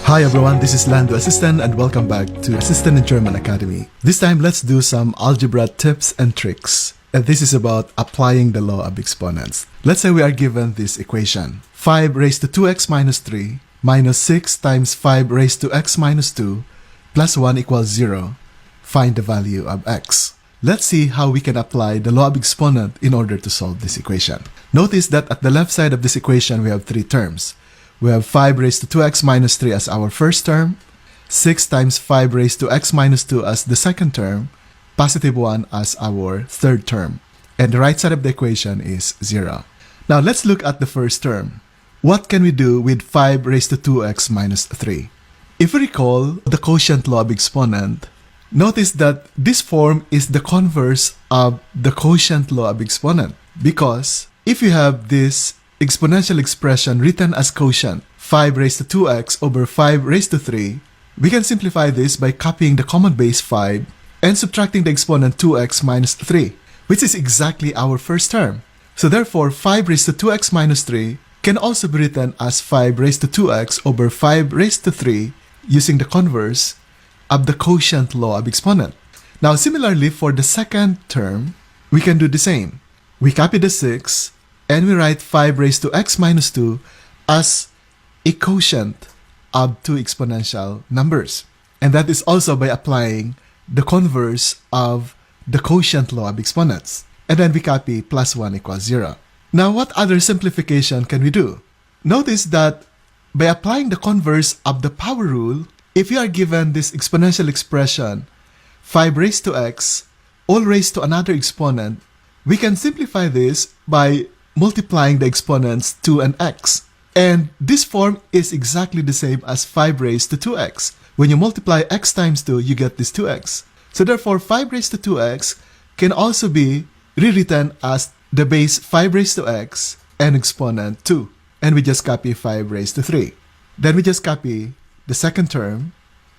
Hi everyone, this is Lando Assistant and welcome back to Assistant in German Academy. This time let's do some algebra tips and tricks. And this is about applying the law of exponents. Let's say we are given this equation. 5 raised to 2x minus 3 minus 6 times 5 raised to x minus 2 plus 1 equals 0. Find the value of x. Let's see how we can apply the law of exponent in order to solve this equation. Notice that at the left side of this equation we have three terms. We have 5 raised to 2x minus 3 as our first term, 6 times 5 raised to x minus 2 as the second term, positive 1 as our third term. And the right side of the equation is 0. Now let's look at the first term. What can we do with 5 raised to 2x minus 3? If we recall the quotient law of exponent, notice that this form is the converse of the quotient law of exponent. Because if you have this exponential expression written as quotient, 5 raised to 2x over 5 raised to 3, we can simplify this by copying the common base 5 and subtracting the exponent 2x minus 3, which is exactly our first term. So therefore, 5 raised to 2x minus 3 can also be written as 5 raised to 2x over 5 raised to 3 using the converse of the quotient law of exponent. Now similarly, for the second term, we can do the same. We copy the 6 and we write 5 raised to x minus 2 as a quotient of two exponential numbers. And that is also by applying the converse of the quotient law of exponents. And then we copy plus 1 equals 0. Now what other simplification can we do? Notice that by applying the converse of the power rule, if you are given this exponential expression, 5 raised to x, all raised to another exponent, we can simplify this by multiplying the exponents 2 and x. And this form is exactly the same as 5 raised to 2x. When you multiply x times 2, you get this 2x. So therefore, 5 raised to 2x can also be rewritten as the base 5 raised to x and exponent 2. And we just copy 5 raised to 3. Then we just copy the second term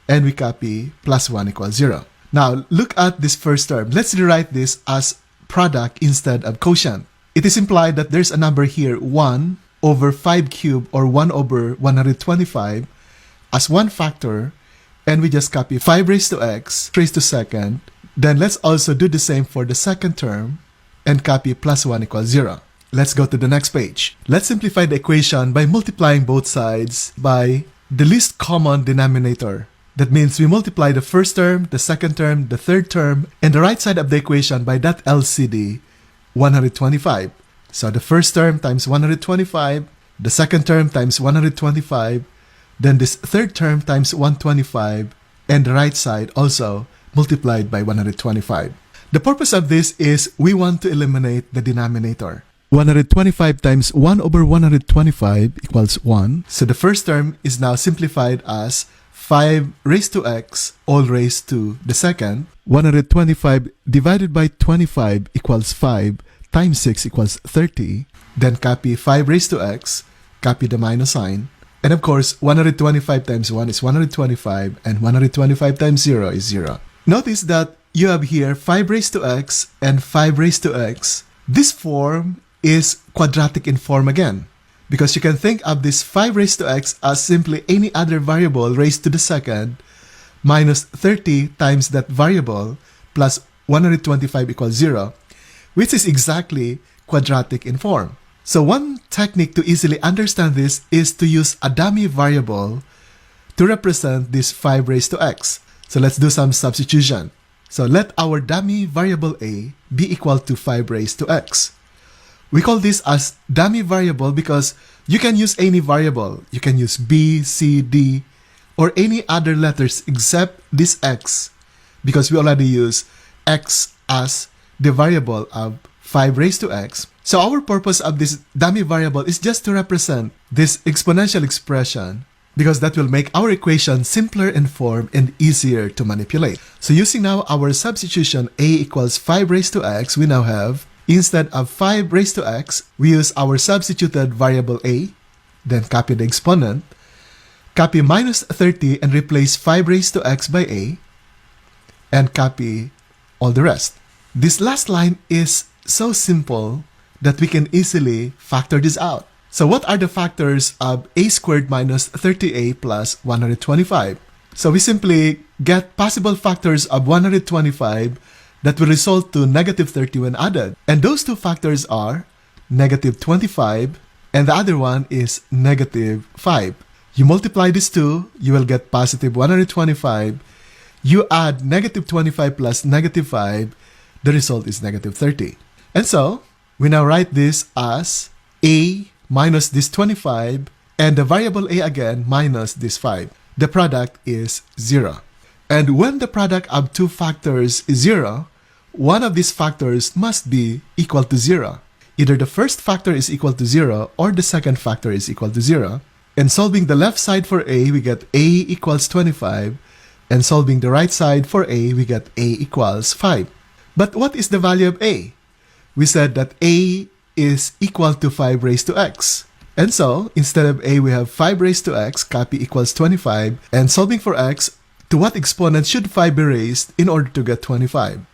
and we copy plus 1 equals 0. Now look at this first term. Let's rewrite this as product instead of quotient. It is implied that there's a number here 1 over 5 cubed or 1 over 125 as one factor, and we just copy 5 raised to x raised to second. Then let's also do the same for the second term and copy plus 1 equals 0. Let's go to the next page. Let's simplify the equation by multiplying both sides by the least common denominator. That means we multiply the first term, the second term, the third term, and the right side of the equation by that LCD, 125. So the first term times 125, the second term times 125, then this third term times 125, and the right side also multiplied by 125. The purpose of this is we want to eliminate the denominator. 125 times 1 over 125 equals 1. So the first term is now simplified as 5 raised to x all raised to the second. 125 divided by 25 equals 5 times 6 equals 30. Then copy 5 raised to x, copy the minus sign. And of course, 125 times 1 is 125 and 125 times 0 is 0. Notice that you have here 5 raised to x and 5 raised to x. This form is quadratic in form again, because you can think of this 5 raised to x as simply any other variable raised to the second minus 30 times that variable plus 125 equals 0, which is exactly quadratic in form. So one technique to easily understand this is to use a dummy variable to represent this 5 raised to x. So let's do some substitution. So let our dummy variable a be equal to 5 raised to x. We call this as dummy variable because you can use any variable. You can use b, c, d, or any other letters except this x, because we already use x as the variable of 5 raised to x. So our purpose of this dummy variable is just to represent this exponential expression, because that will make our equation simpler in form and easier to manipulate. So using now our substitution a equals 5 raised to x, we now have, instead of 5 raised to x, we use our substituted variable a, then copy the exponent, copy minus 30 and replace 5 raised to x by a, and copy all the rest. This last line is so simple that we can easily factor this out. So what are the factors of a squared minus 30a plus 125? So we simply get possible factors of 125 that will result to negative 30 when added. And those two factors are negative 25 and the other one is negative 5. You multiply these two, you will get positive 125. You add negative 25 plus negative 5, the result is negative 30. And so, we now write this as a minus this 25 and the variable a again minus this 5. The product is 0. And when the product of two factors is 0, one of these factors must be equal to 0. Either the first factor is equal to 0 or the second factor is equal to 0. And solving the left side for a, we get a equals 25. And solving the right side for a, we get a equals 5. But what is the value of a? We said that a is equal to 5 raised to x. And so, instead of a, we have 5 raised to x, copy equals 25. And solving for x, to what exponent should 5 be raised in order to get 25?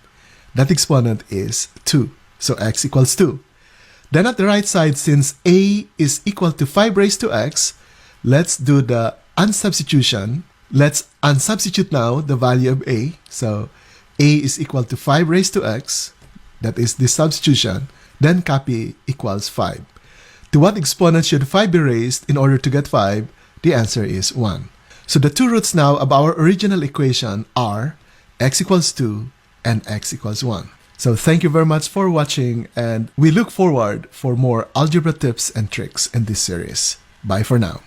That exponent is 2. So x equals 2. Then at the right side, since a is equal to 5 raised to x, let's do the unsubstitution. Let's unsubstitute now the value of a. So a is equal to 5 raised to x. That is the substitution. Then copy equals 5. To what exponent should 5 be raised in order to get 5? The answer is 1. So the two roots now of our original equation are x equals 2 and x equals 1. So thank you very much for watching, and we look forward for more algebra tips and tricks in this series. Bye for now.